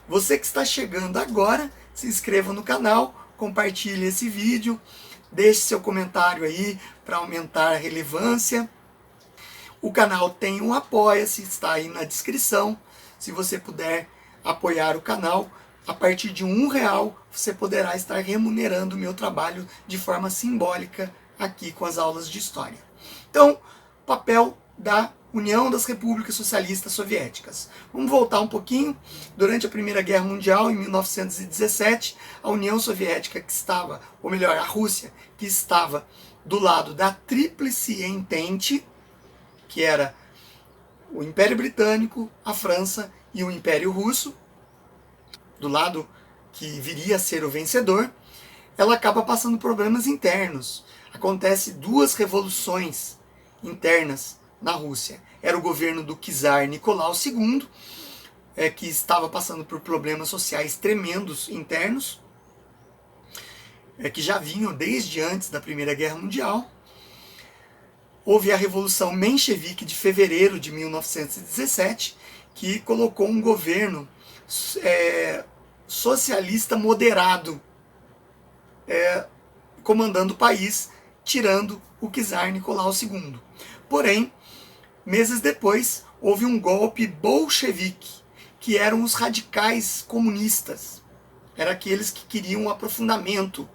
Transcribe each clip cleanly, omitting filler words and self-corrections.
Você que está chegando agora, se inscreva no canal, compartilhe esse vídeo, deixe seu comentário aí para aumentar a relevância. O canal tem um Apoia-se, está aí na descrição. Se você puder apoiar o canal, a partir de R$ 1 você poderá estar remunerando o meu trabalho de forma simbólica aqui com as aulas de história. Então, papel da União das Repúblicas Socialistas Soviéticas. Vamos voltar um pouquinho. Durante a Primeira Guerra Mundial, em 1917, a União Soviética que estava, ou melhor, a Rússia, que estava do lado da Tríplice Entente, que era o Império Britânico, a França e o Império Russo, do lado que viria a ser o vencedor, ela acaba passando problemas internos. Acontece duas revoluções internas na Rússia. Era o governo do czar Nicolau II, que estava passando por problemas sociais tremendos internos, que já vinham desde antes da Primeira Guerra Mundial. Houve a Revolução Menchevique de fevereiro de 1917, que colocou um governo socialista moderado comandando o país, tirando o czar Nicolau II. Porém, meses depois, houve um golpe bolchevique, que eram os radicais comunistas. Eram aqueles que queriam um aprofundamento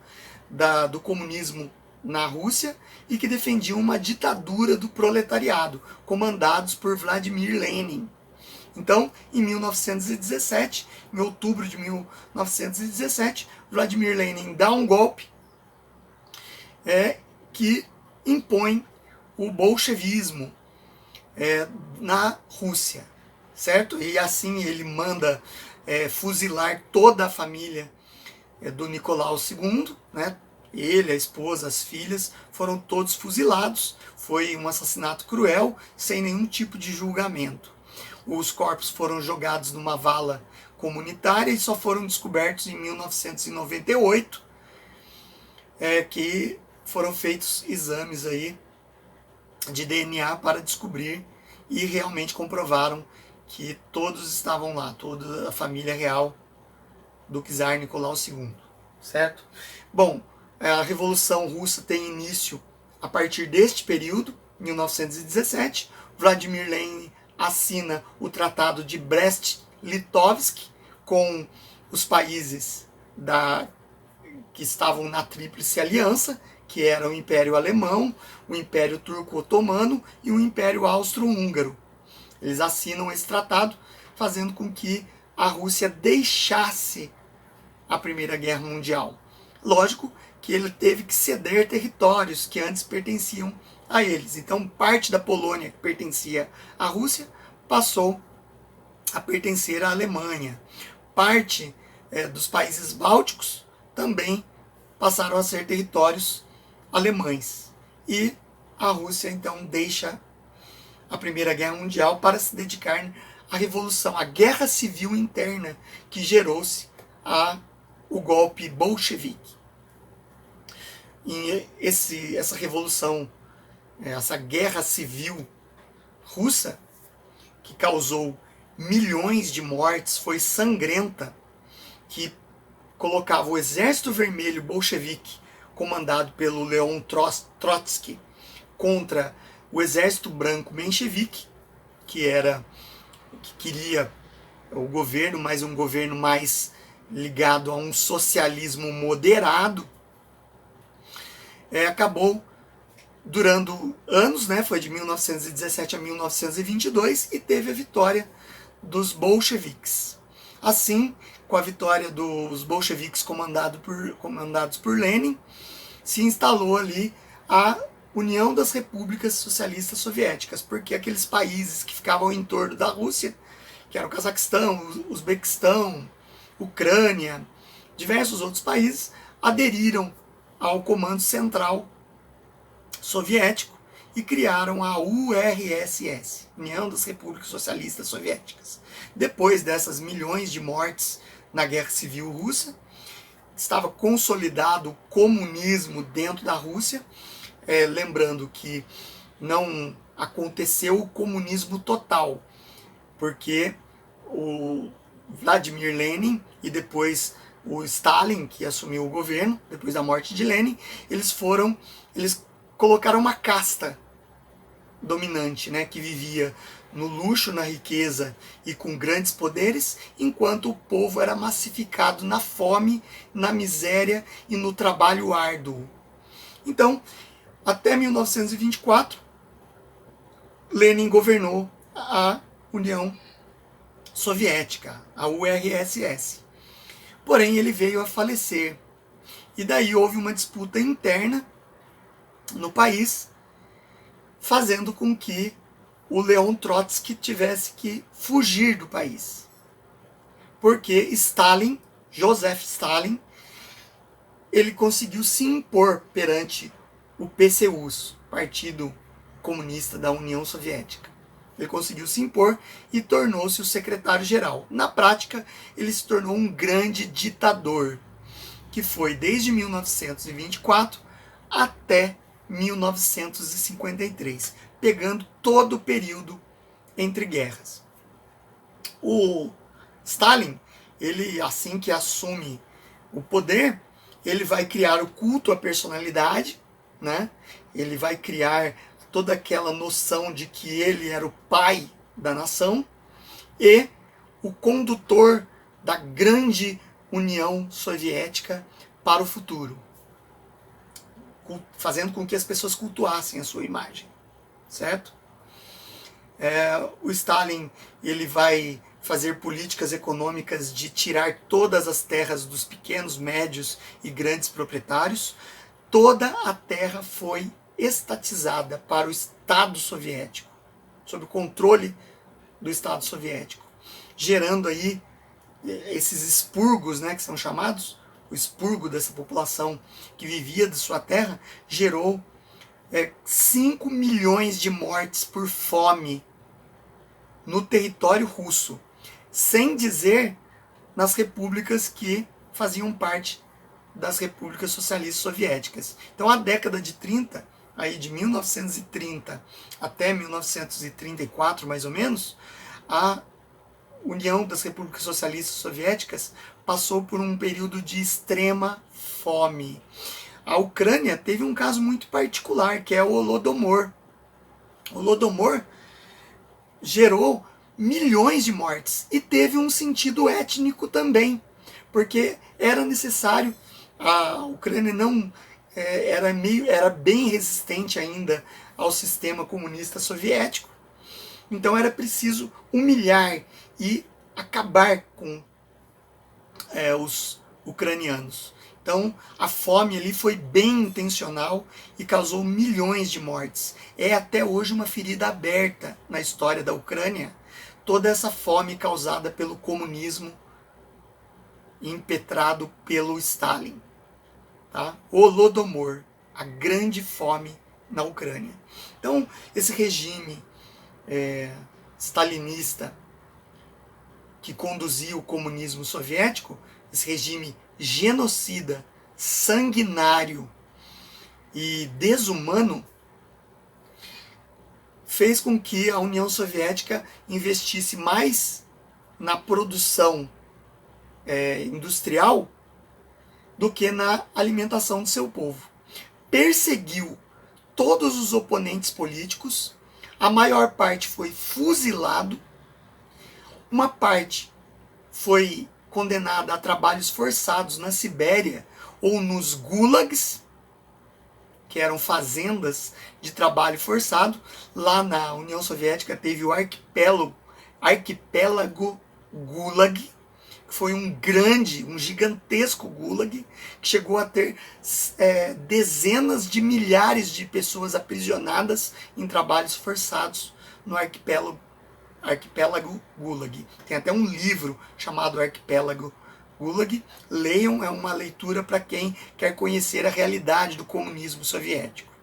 do comunismo na Rússia e que defendiam uma ditadura do proletariado, comandados por Vladimir Lenin. Então, em 1917, em outubro de 1917, Vladimir Lenin dá um golpe que impõe o bolchevismo na Rússia, certo? E assim ele manda fuzilar toda a família do Nicolau II, né? Ele, a esposa, as filhas, foram todos fuzilados. Foi um assassinato cruel, sem nenhum tipo de julgamento. Os corpos foram jogados numa vala comunitária e só foram descobertos em 1998, que foram feitos exames aí de DNA para descobrir e realmente comprovaram que todos estavam lá, toda a família real do czar Nicolau II, certo? Bom, a Revolução Russa tem início a partir deste período, 1917. Vladimir Lenin assina o Tratado de Brest-Litovsk com os países que estavam na Tríplice Aliança, que era o Império Alemão, o Império Turco-Otomano e o Império Austro-Húngaro. Eles assinam esse tratado, fazendo com que a Rússia deixasse a Primeira Guerra Mundial. Lógico que ele teve que ceder territórios que antes pertenciam a eles. Então, parte da Polônia que pertencia à Rússia passou a pertencer à Alemanha. Parte dos países bálticos também passaram a ser territórios alemães. E a Rússia, então, deixa a Primeira Guerra Mundial para se dedicar à Revolução, à Guerra Civil Interna que gerou-se o golpe bolchevique. E essa revolução, essa guerra civil russa, que causou milhões de mortes, foi sangrenta, que colocava o Exército Vermelho bolchevique, comandado pelo Leon Trotsky, contra o Exército Branco menchevique, que queria o governo, mas um governo mais ligado a um socialismo moderado, acabou durando anos, né? Foi de 1917 a 1922 e teve a vitória dos bolcheviques. Assim, com a vitória dos bolcheviques comandados por Lenin, se instalou ali a União das Repúblicas Socialistas Soviéticas, porque aqueles países que ficavam em torno da Rússia, que eram o Cazaquistão, o Uzbequistão, Ucrânia, diversos outros países, aderiram ao Comando Central Soviético e criaram a URSS, União das Repúblicas Socialistas Soviéticas. Depois dessas milhões de mortes na Guerra Civil Russa, estava consolidado o comunismo dentro da Rússia, lembrando que não aconteceu o comunismo total, porque Vladimir Lenin e depois o Stalin, que assumiu o governo depois da morte de Lenin, eles colocaram uma casta dominante, né, que vivia no luxo, na riqueza e com grandes poderes, enquanto o povo era massificado na fome, na miséria e no trabalho árduo. Então, até 1924, Lenin governou a União Soviética, a URSS. Porém, ele veio a falecer. E daí houve uma disputa interna no país, fazendo com que o Leon Trotsky tivesse que fugir do país. Porque Stalin, Joseph Stalin, ele conseguiu se impor perante o PCUS, Partido Comunista da União Soviética. Ele conseguiu se impor e tornou-se o secretário-geral. Na prática, ele se tornou um grande ditador, que foi desde 1924 até 1953, pegando todo o período entre guerras. O Stalin, ele assim que assume o poder, ele vai criar o culto à personalidade, né? Ele vai criar toda aquela noção de que ele era o pai da nação e o condutor da grande União Soviética para o futuro, fazendo com que as pessoas cultuassem a sua imagem, certo? O Stalin, ele vai fazer políticas econômicas de tirar todas as terras dos pequenos, médios e grandes proprietários. Toda a terra foi estatizada para o Estado soviético, sob o controle do Estado soviético, gerando aí esses expurgos, né, que são chamados, o expurgo dessa população que vivia de sua terra, gerou 5 milhões de mortes por fome no território russo, sem dizer nas repúblicas que faziam parte das repúblicas socialistas soviéticas. Então a década de 30, aí de 1930 até 1934 mais ou menos, a União das Repúblicas Socialistas Soviéticas passou por um período de extrema fome. A Ucrânia teve um caso muito particular, que é o Holodomor. O Holodomor gerou milhões de mortes e teve um sentido étnico também, porque era necessário, a Ucrânia não era bem resistente ainda ao sistema comunista soviético, então era preciso humilhar e acabar com os ucranianos. Então a fome ali foi bem intencional e causou milhões de mortes. É até hoje uma ferida aberta na história da Ucrânia, toda essa fome causada pelo comunismo impetrado pelo Stalin. Tá? Holodomor, a grande fome na Ucrânia. Então esse regime stalinista que conduzia o comunismo soviético, esse regime genocida, sanguinário e desumano, fez com que a União Soviética investisse mais na produção industrial do que na alimentação do seu povo. Perseguiu todos os oponentes políticos, a maior parte foi fuzilado, uma parte foi condenada a trabalhos forçados na Sibéria ou nos gulags, que eram fazendas de trabalho forçado. Lá na União Soviética teve o arquipélago Gulag, que foi um gigantesco gulag, que chegou a ter dezenas de milhares de pessoas aprisionadas em trabalhos forçados no arquipélago Gulag. Tem até um livro chamado Arquipélago Gulag. Leiam, é uma leitura para quem quer conhecer a realidade do comunismo soviético.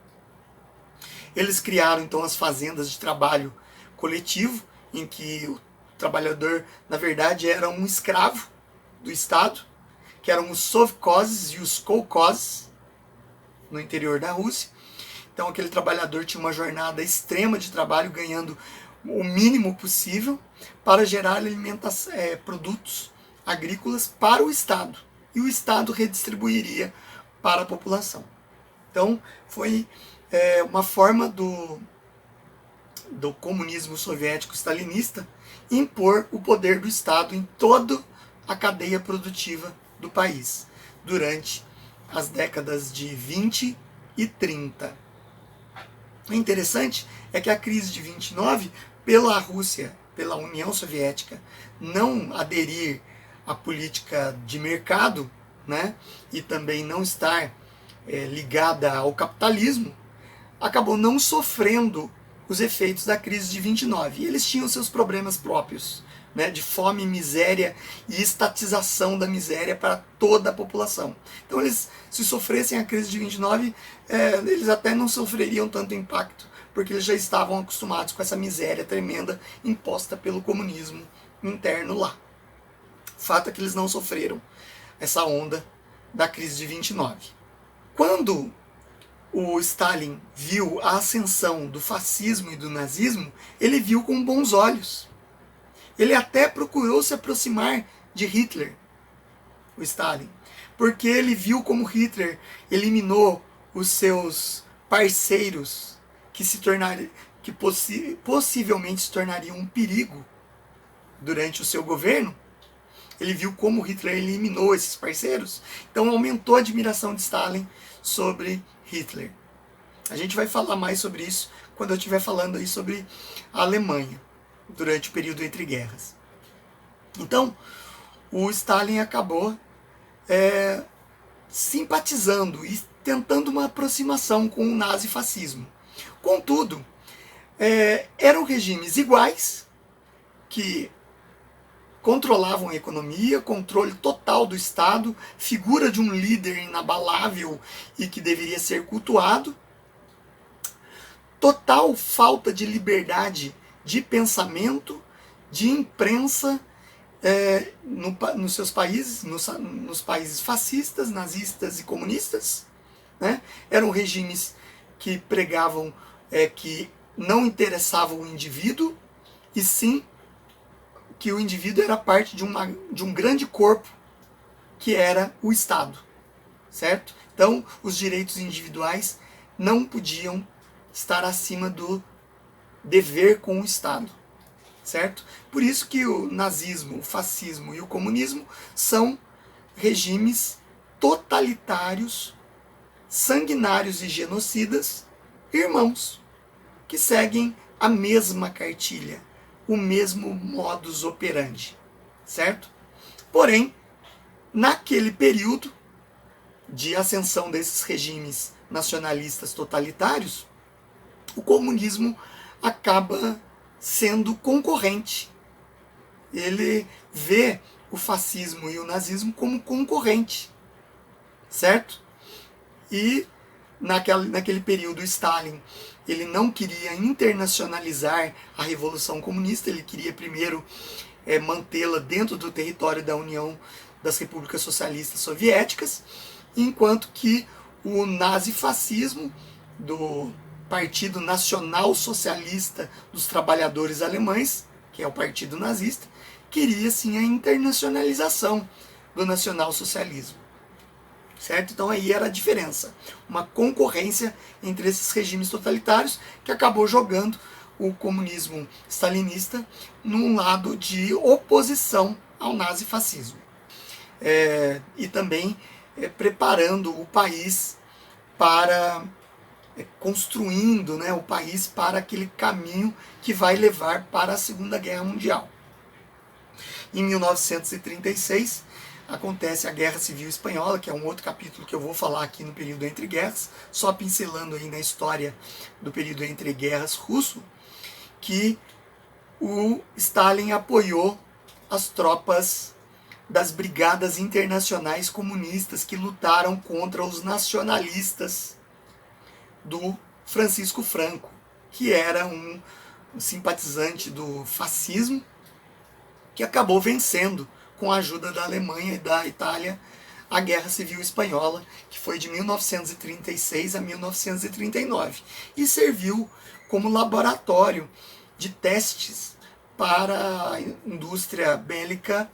Eles criaram então as fazendas de trabalho coletivo, em que o trabalhador, na verdade, era um escravo do Estado, que eram os sovkhozes e os kolkhozes, no interior da Rússia. Então aquele trabalhador tinha uma jornada extrema de trabalho, ganhando o mínimo possível para gerar produtos agrícolas para o Estado. E o Estado redistribuiria para a população. Então, foi uma forma do comunismo soviético stalinista impor o poder do Estado em toda a cadeia produtiva do país, durante as décadas de 20 e 30. O interessante é que a crise de 29, pela Rússia, pela União Soviética, não aderir à política de mercado, né, e também não estar ligada ao capitalismo, acabou não sofrendo os efeitos da crise de 29. E eles tinham seus problemas próprios, né, de fome, miséria e estatização da miséria para toda a população. Então, eles, se sofressem a crise de 29, eles até não sofreriam tanto impacto, porque eles já estavam acostumados com essa miséria tremenda imposta pelo comunismo interno lá. O fato é que eles não sofreram essa onda da crise de 29. Quando o Stalin viu a ascensão do fascismo e do nazismo, ele viu com bons olhos. Ele até procurou se aproximar de Hitler, o Stalin, porque ele viu como Hitler eliminou os seus parceiros que possivelmente se tornariam um perigo durante o seu governo. Ele viu como Hitler eliminou esses parceiros, então aumentou a admiração de Stalin sobre Hitler. A gente vai falar mais sobre isso quando eu estiver falando aí sobre a Alemanha, durante o período entre guerras. Então, o Stalin acabou simpatizando e tentando uma aproximação com o nazifascismo. Contudo, eram regimes iguais, que controlavam a economia, controle total do Estado, figura de um líder inabalável e que deveria ser cultuado, total falta de liberdade de pensamento, de imprensa nos seus países, nos países fascistas, nazistas e comunistas, né? Eram regimes que pregavam que não interessavam o indivíduo, e sim que o indivíduo era parte de um grande corpo que era o Estado, certo? Então, os direitos individuais não podiam estar acima do dever com o Estado, certo? Por isso que o nazismo, o fascismo e o comunismo são regimes totalitários, sanguinários e genocidas, irmãos, que seguem a mesma cartilha, o mesmo modus operandi, certo? Porém, naquele período de ascensão desses regimes nacionalistas totalitários, o comunismo acaba sendo concorrente. Ele vê o fascismo e o nazismo como concorrente, certo? E naquele período, Stalin, ele não queria internacionalizar a Revolução Comunista, ele queria primeiro mantê-la dentro do território da União das Repúblicas Socialistas Soviéticas, enquanto que o nazifascismo do Partido Nacional Socialista dos Trabalhadores Alemães, que é o partido nazista, queria sim a internacionalização do nacionalsocialismo. Certo? Então aí era a diferença, uma concorrência entre esses regimes totalitários que acabou jogando o comunismo stalinista num lado de oposição ao nazifascismo. E também preparando o país para, construindo, né, o país para aquele caminho que vai levar para a Segunda Guerra Mundial. Em 1936, acontece a Guerra Civil Espanhola, que é um outro capítulo que eu vou falar aqui no período entre guerras, só pincelando aí na história do período entre guerras russo, que o Stalin apoiou as tropas das brigadas internacionais comunistas que lutaram contra os nacionalistas do Francisco Franco, que era um simpatizante do fascismo, que acabou vencendo com a ajuda da Alemanha e da Itália a Guerra Civil Espanhola, que foi de 1936 a 1939, e serviu como laboratório de testes para a indústria bélica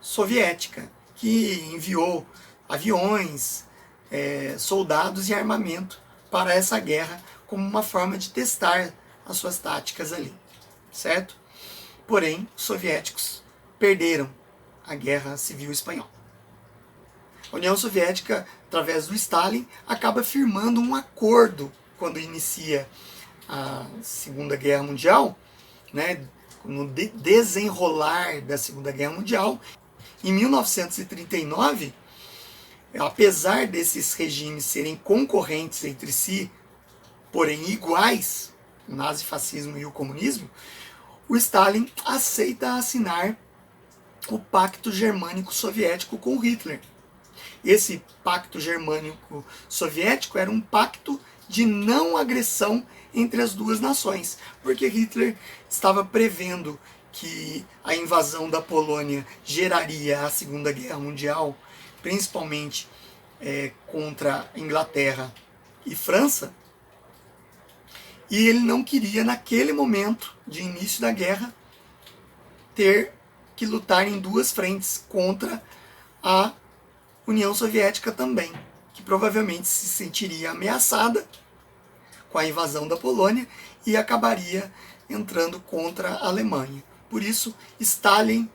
soviética, que enviou aviões, soldados e armamento para essa guerra como uma forma de testar as suas táticas ali, certo? Porém, os soviéticos perderam a Guerra Civil Espanhola. A União Soviética, através do Stalin, acaba firmando um acordo quando inicia a Segunda Guerra Mundial, né, no desenrolar da Segunda Guerra Mundial. Em 1939, apesar desses regimes serem concorrentes entre si, porém iguais, o nazifascismo e o comunismo, o Stalin aceita assinar o Pacto Germânico Soviético com Hitler. Esse Pacto Germânico Soviético era um pacto de não agressão entre as duas nações, porque Hitler estava prevendo que a invasão da Polônia geraria a Segunda Guerra Mundial, principalmente contra Inglaterra e França, e ele não queria, naquele momento de início da guerra, ter que lutar em duas frentes contra a União Soviética também, que provavelmente se sentiria ameaçada com a invasão da Polônia e acabaria entrando contra a Alemanha. Por isso, Stalin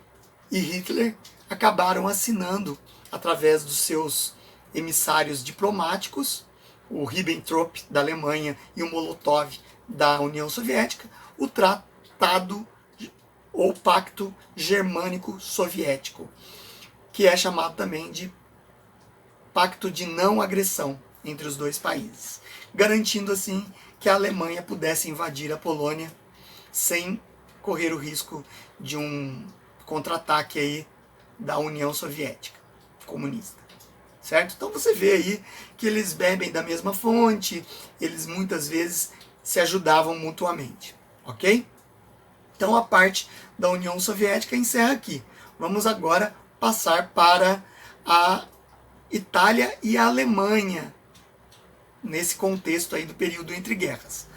e Hitler acabaram assinando, através dos seus emissários diplomáticos, o Ribbentrop da Alemanha e o Molotov da União Soviética, o Tratado ou Pacto Germânico Soviético, que é chamado também de Pacto de Não Agressão entre os dois países, garantindo assim que a Alemanha pudesse invadir a Polônia sem correr o risco de um contra-ataque aí da União Soviética comunista, certo? Então você vê aí que eles bebem da mesma fonte, eles muitas vezes se ajudavam mutuamente, ok? Então a parte da União Soviética encerra aqui. Vamos agora passar para a Itália e a Alemanha, nesse contexto aí do período entre guerras.